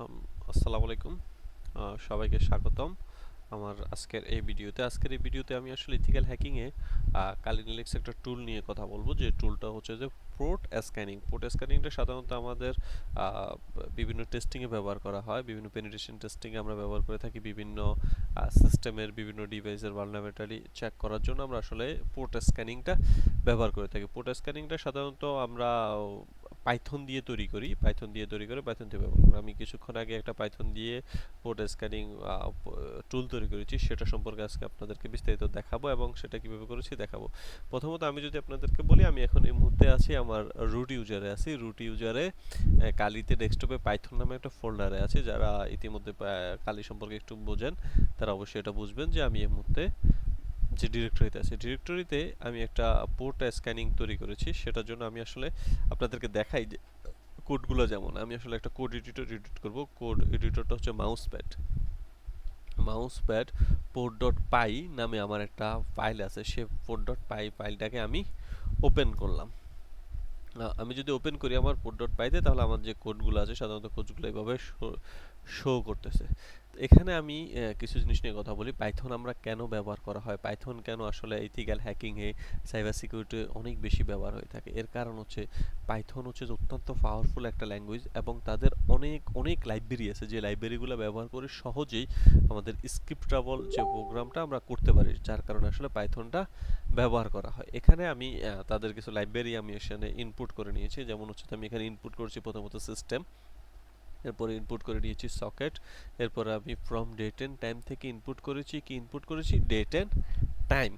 আম, আসসালামু আলাইকুম। সবাইকে স্বাগতম আমার আজকের এই ভিডিওতে আমি আসলে ইথিক্যাল হ্যাকিংয়ে কালিনালিক্স একটা টুল নিয়ে কথা বলবো, যে টুলটা হচ্ছে যে পোর্ট স্ক্যানিংটা সাধারণত আমাদের বিভিন্ন টেস্টিংয়ে ব্যবহার করা হয়। বিভিন্ন পেনিট্রেশন টেস্টিংয়ে আমরা ব্যবহার করে থাকি। বিভিন্ন সিস্টেমের বিভিন্ন ডিভাইসের ভালনারেবিলিটি চেক করার জন্য আমরা আসলে পোর্ট স্ক্যানিংটা ব্যবহার করে থাকি। পোর্ট স্ক্যানিংটা সাধারণত আমরা পাইথন দিয়ে তৈরি করে পাইথন দিয়ে ব্যবহার করি। আমি কিছুক্ষণ আগে একটা পাইথন দিয়ে পোর্ট স্ক্যানিং টুল তৈরি করেছি, সেটা সম্পর্কে আজকে আপনাদেরকে বিস্তারিত দেখাবো এবং সেটা কিভাবে করেছি দেখাবো। প্রথমত আমি যদি আপনাদেরকে বলি, আমি এখন এই মুহূর্তে আছি আমার রুট ইউজারে কালিতে ডেস্কটপে পাইথন নামে একটা ফোল্ডারে আছে। যারা ইতিমধ্যে কালি সম্পর্কে একটু বোঝেন তারা অবশ্যই এটা বুঝবেন যে আমি এই মুহূর্তে যে ডিরেক্টরিতে আমি একটা পোর্ট স্ক্যানিং তৈরি করেছি। সেটার জন্য আমি আসলে আপনাদেরকে দেখাই যে কোডগুলো, যেমন আমি আসলে একটা কোড এডিটর এডিট করব। কোড এডিটরটা হচ্ছে মাউসপ্যাড পোর্ট ডট পাই নামে আমার একটা ফাইল আছে। সে পোর্ট ডট পাই ফাইলটাকে আমি ওপেন করলাম। আমি যদি ওপেন করি আমার পোর্ট ডট পাইতে, তাহলে আমার যে কোডগুলো আছে সাধারণত কোডগুলো এইভাবে শো করতেছে। এখানে আমি কিছু জিনিস নিয়ে কথা বলি। পাইথন আমরা কেন ব্যবহার করা হয়, পাইথন কেন আসলে ইথিক্যাল হ্যাকিংয়ে, সাইবার সিকিউরিটি অনেক বেশি ব্যবহার হয়ে থাকে। এর কারণ হচ্ছে পাইথন হচ্ছে যে অত্যন্ত পাওয়ারফুল একটা ল্যাঙ্গুয়েজ এবং তাদের অনেক অনেক লাইব্রেরি আছে, যে লাইব্রেরিগুলো ব্যবহার করে সহজেই আমাদের স্ক্রিপ্টেবল যে প্রোগ্রামটা আমরা করতে পারি, যার কারণে আসলে পাইথনটা ব্যবহার করা হয়। এখানে আমি তাদের কিছু লাইব্রেরি আমি এখানে ইনপুট করে নিয়েছি। যেমন হচ্ছে আমি এখানে ইনপুট করেছি প্রথমত সিস্টেম, এরপরে ইনপুট করে নিয়েছি সকেট, এরপর আমি ফ্রম ডেট এন্ড টাইম থেকে ইনপুট করেছি ডেট এন্ড টাইম।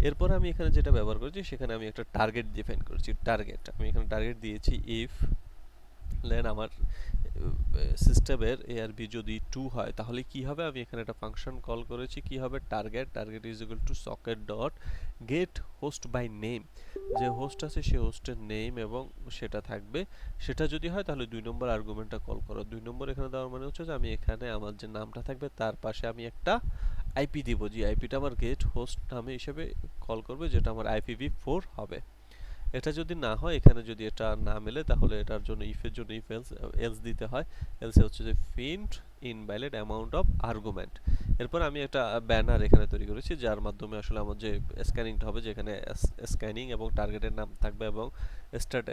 এরপর আমি এখানে যেটা ব্যবহার করেছি, সেখানে আমি একটা টার্গেট ডিফাইন করেছি। আমি এখানে টার্গেট দিয়েছি ইফ লেন আমার সিস্টেমের এআরবি যদি 2 হয় তাহলে কি হবে। আমি এখানে একটা ফাংশন কল করেছি, কি হবে, target is equal to socket dot get host by name. যে হোস্ট আছে সে হোস্টের নেম এবং সেটা থাকবে। সেটা যদি হয় তাহলে 2 নম্বর আর্গুমেন্টটা কল করো। 2 নম্বর এখানে দেওয়ার মানে হচ্ছে যে আমি এখানে আমার যে নামটা থাকবে তার পাশে আমি একটা আইপি দিব, যে আইপিটা আমার গেট হোস্ট নামে হিসেবে কল করবে, যেটা আমার IPv4 হবে। এটা যদি না হয়, এখানে যদি এটা না মেলে, তাহলে এটার জন্য ইফের জন্য ইফ এলস দিতে হয়। এলসে হচ্ছে যে print invalid amount of argument. এরপর আমি একটা ব্যানার এখানে তৈরি করেছি, যার মাধ্যমে আসলে আমার যে স্ক্যানিংটা হবে, যেখানে স্ক্যানিং এবং টার্গেটের নাম থাকবে এবং স্টার্ট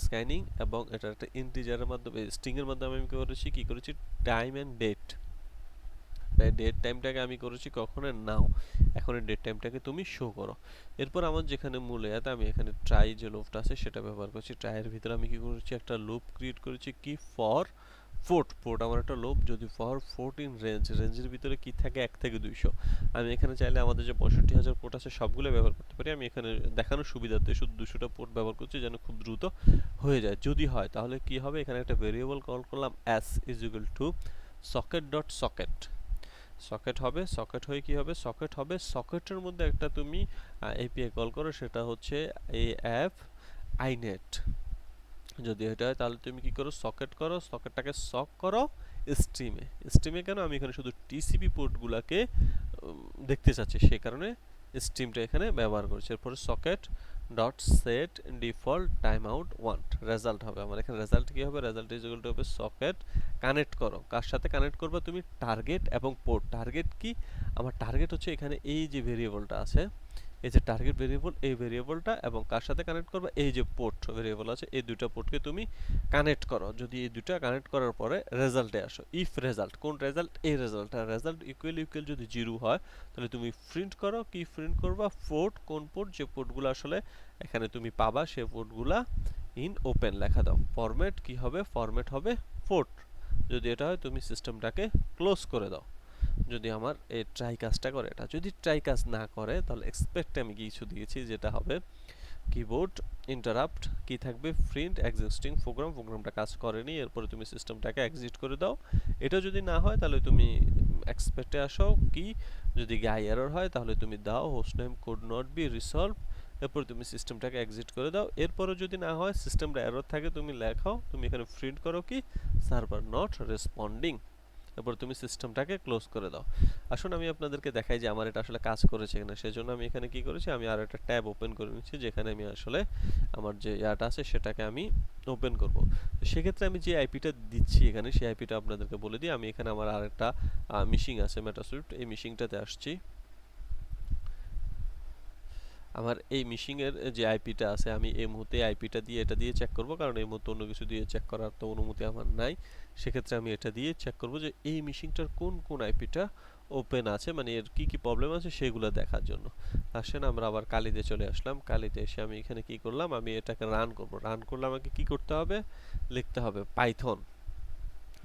স্ক্যানিং, এবং এটা একটা ইন্টিজারের মাধ্যমে স্ট্রিং এর মাধ্যমে আমি কি করেছি টাইম এন্ড ডেট। ডেট টাইমটাকে আমি করেছি কখনো নাও, এখন ডেট টাইমটাকে তুমি শো করো। এরপর আমার যেখানে মূল এতে আমি এখানে ট্রাই যে লুপটা আছে সেটা ব্যবহার করছি। ট্রাইয়ের ভিতরে আমি কি করেছি, একটা লুপ ক্রিয়েট করেছি, কি ফর পোর্ট আমার একটা লুপ, যদি ফর 14 রেঞ্জের ভিতরে কি থাকে 1 থেকে 200। আমি এখানে চাইলে আমাদের যে 65,000 পোর্ট আছে সবগুলো ব্যবহার করতে পারি। আমি এখানে দেখানোর সুবিধার্থে শুধু 200টা পোর্ট ব্যবহার করছি, যেন খুব দ্রুত হয়ে যায়। যদি হয় তাহলে কি হবে, এখানে একটা ভেরিয়েবল কল করলাম s is equal to socket dot socket. Socket হয়ে কি হবে, সকেটের মধ্যে একটা তুমি এপিআই কল করো, সেটা হচ্ছে এএফ আইনেট। যদি এটা হয় তাহলে তুমি কি করো, সকেটটাকে সক করো স্ট্রিমে কেন, আমি এখানে শুধু টিসিপি পোর্টগুলোকে দেখতে চাচ্ছি, সেই কারণে স্ট্রিমটা এখানে ব্যবহার করছি। এরপরে socket dot set default time out want result হবে আমার। এখানে রেজাল্ট কি হবে, রেজাল্ট ইজ ইকুয়াল টু হবে সকেট কানেক্ট করো। কার সাথে কানেক্ট করবে তুমি, টার্গেট এবং পোর্ট। টার্গেট কি, আমার টার্গেট হচ্ছে এখানে এই যে ভেরিয়েবলটা আছে, এই যে টার্গেট ভেরিয়েবল, এই ভেরিয়েবলটা, এবং কার সাথে কানেক্ট করবে, এই যে পোর্ট ভেরিয়েবল আছে, এই দুইটা পোর্টকে তুমি কানেক্ট করো। যদি এই দুইটা কানেক্ট করার পরে রেজাল্টে আসো, ইফ রেজাল্ট, কোন রেজাল্ট, এই রেজাল্টটা, রেজাল্ট ইকুয়াল যদি 0 হয় তাহলে তুমি প্রিন্ট করো, কি প্রিন্ট করবা, পোর্ট, কোন পোর্ট, যে পোর্টগুলো আসলে এখানে তুমি পাবা সেই পোর্টগুলা ইন ওপেন লেখা দাও। ফরম্যাট কি হবে, ফরম্যাট হবে পোর্ট। যদি এটা হয় তুমি সিস্টেমটাকে ক্লোজ করে দাও। যদি আমার এই ট্রাই কাজটা করে, এটা যদি ট্রাই কাজ না করে তাহলে এক্সপেক্টে আমি কিছু দিয়েছি, যেটা হবে কিবোর্ড ইন্টারাপ্ট, কি থাকবে, প্রিন্ট এক্সিস্টিং প্রোগ্রামটা কাজ করেনি, এরপরে তুমি সিস্টেমটাকে এক্সিট করে দাও। এটা যদি না হয় তাহলে তুমি এক্সপেক্টে আসো, কি যদি গাই এরর হয় তাহলে তুমি দাও host name could not be resolve, এরপর তুমি সিস্টেমটাকে এক্সিট করে দাও। এরপরে যদি না হয়, সিস্টেমটা এরর থাকে, তুমি লেখাও, তুমি এখানে প্রিন্ট করো কি সার্ভার নট রেসপন্ডিং, এরপর তুমি সিস্টেমটাকে ক্লোজ করে দাও। আসুন আমি আপনাদেরকে দেখাই যে আমার এটা আসলে কাজ করেছে কিনা। সেজন্য আমি এখানে কি করেছি, আমি আর একটা ট্যাব ওপেন করে নিচ্ছি, যেখানে আমি আসলে আমার যে ইয়াটা আছে সেটাকে আমি ওপেন করব। তো সেক্ষেত্রে আমি যে আইপিটা দিচ্ছি এখানে সেই আইপিটা আপনাদেরকে বলে দিই। আমি এখানে আমার আরেকটা মিশিং আছে মেটাসুইফট, এই মিশিংটাতে আসছি। আমার এই মিশিং এর যে আইপিটা আছে আমি এই মুহূর্তে আইপিটা দিয়ে এটা দিয়ে চেক করব, কারণ এই মুহূর্তে অন্য কিছু দিয়ে চেক করার তো অনুমতি আমার নাই। সেক্ষেত্রে আমি এটা দিয়ে চেক করব যে এই মিশিংটার কোন কোন আইপিটা ওপেন আছে, মানে এর কি কি প্রবলেম আছে সেগুলো দেখার জন্য। আসেন আমরা আবার কালিতে চলে আসলাম। কালিতে এসে আমি এখানে কি করলাম, আমি এটাকে রান করব। রান করলে আমাকে কি করতে হবে, লিখতে হবে পাইথন।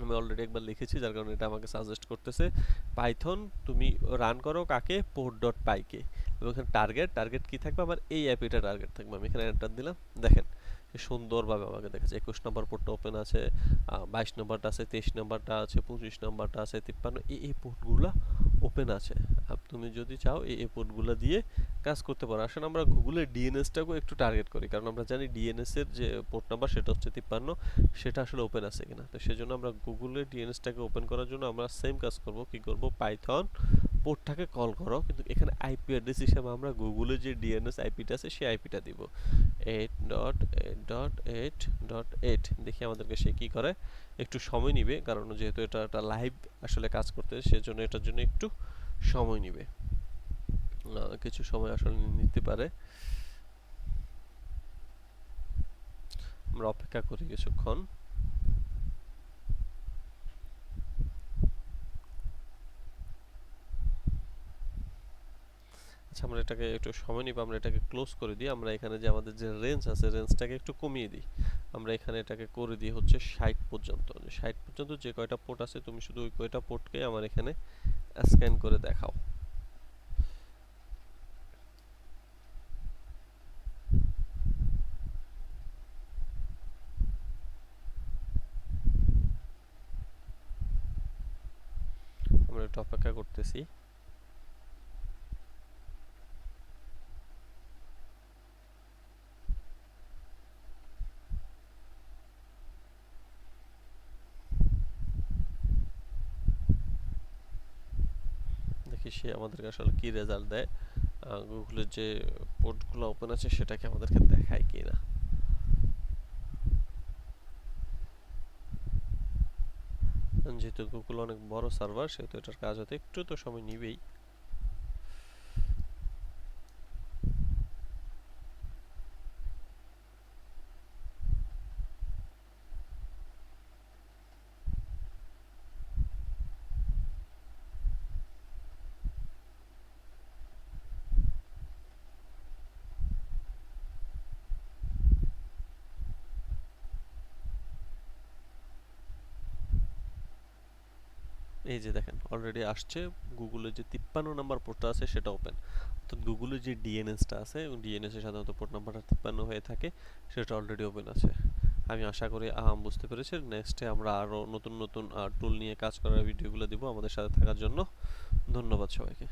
আমি অলরেডি একবার লিখেছি যার কারণে এটা আমাকে সাজেস্ট করতেছে পাইথন তুমি রান করো কাকে, পোর্ট ডট পাইকে। এবং এখানে টার্গেট কি থাকবে, আমার এই অ্যাপিটা টার্গেট থাকবে। আমি এখানে এন্টার দিলাম, দেখেন সুন্দরভাবে আমাকে দেখাচ্ছে 21 নম্বর পোর্টটা ওপেন আছে, 22 নম্বরটা আছে, 23 নম্বরটা আছে, 25 নম্বরটা আছে, 53 এই পোর্টগুলো ওপেন আছে। তুমি যদি চাও এই পোর্টগুলো দিয়ে কাজ করতে পারো। আসলে আমরা গুগলের ডিএনএসটাকেও একটু টার্গেট করি, কারণ আমরা জানি ডিএনএস এর যে পোর্ট নাম্বার সেটা হচ্ছে 53, সেটা আসলে ওপেন আছে কিনা। তো সেজন্য আমরা গুগলের ডিএনএসটাকে ওপেন করার জন্য আমরা সেম কাজ করব। কি করব, পাইথন পোর্টটাকে কল করো, কিন্তু এখানে আইপি অ্যাড্রেস হিসেবে আমরা গুগলের যে ডিএনএস আইপিটা আছে সেই আইপিটা দিব 8.8.8.8। দেখি আমাদেরকে সে কি করে। একটু সময় নিবে, কারণ যেহেতু এটা একটা লাইভ আসলে কাজ করতে, সেজন্য এটার জন্য একটু সময় নিবে, কিছু সময় আসলে নিতে পারে। আমরা অপেক্ষা করি কিছুক্ষণ। আচ্ছা, আমরা এটাকে একটু সময় নিব, আমরা এটাকে ক্লোজ করে দিই। আমরা এখানে যে আমাদের যে রেঞ্জ আছে রেঞ্জটাকে একটু কমিয়ে দিই। আমরা এখানে এটাকে করে দিই হচ্ছে 60 পর্যন্ত। 60 পর্যন্ত যে কয়টা পোর্ট আছে তুমি শুধু ওই কয়টা পোর্টকে আমার এখানে স্ক্যান করে দেখাও। আমরা একটু অপেক্ষা করতেছি। দেখি সে আমাদেরকে আসলে কি রেজাল্ট দেয়, গুগলের যে পোর্টগুলো ওপেন আছে সেটাকে আমাদেরকে দেখায় কিনা। যেহেতু গুগল অনেক বড় সার্ভার, সেহেতু এটার কাজ হতে একটু তো সময় নিবেই। এই যে দেখেন অলরেডি আসছে, গুগলের যে 53 নাম্বার পোর্টটা আছে সেটা ওপেন। অর্থাৎ গুগলের যে ডিএনএসটা আছে, ডিএনএস এ সাধারণত পোর্ট নাম্বারটা 53 হয়ে থাকে, সেটা অলরেডি ওপেন আছে। আমি আশা করি বুঝতে পেরেছেন। নেক্সটে আমরা আরো নতুন নতুন টুল নিয়ে কাজ করার ভিডিওগুলো দিব। আমাদের সাথে থাকার জন্য ধন্যবাদ সবাইকে।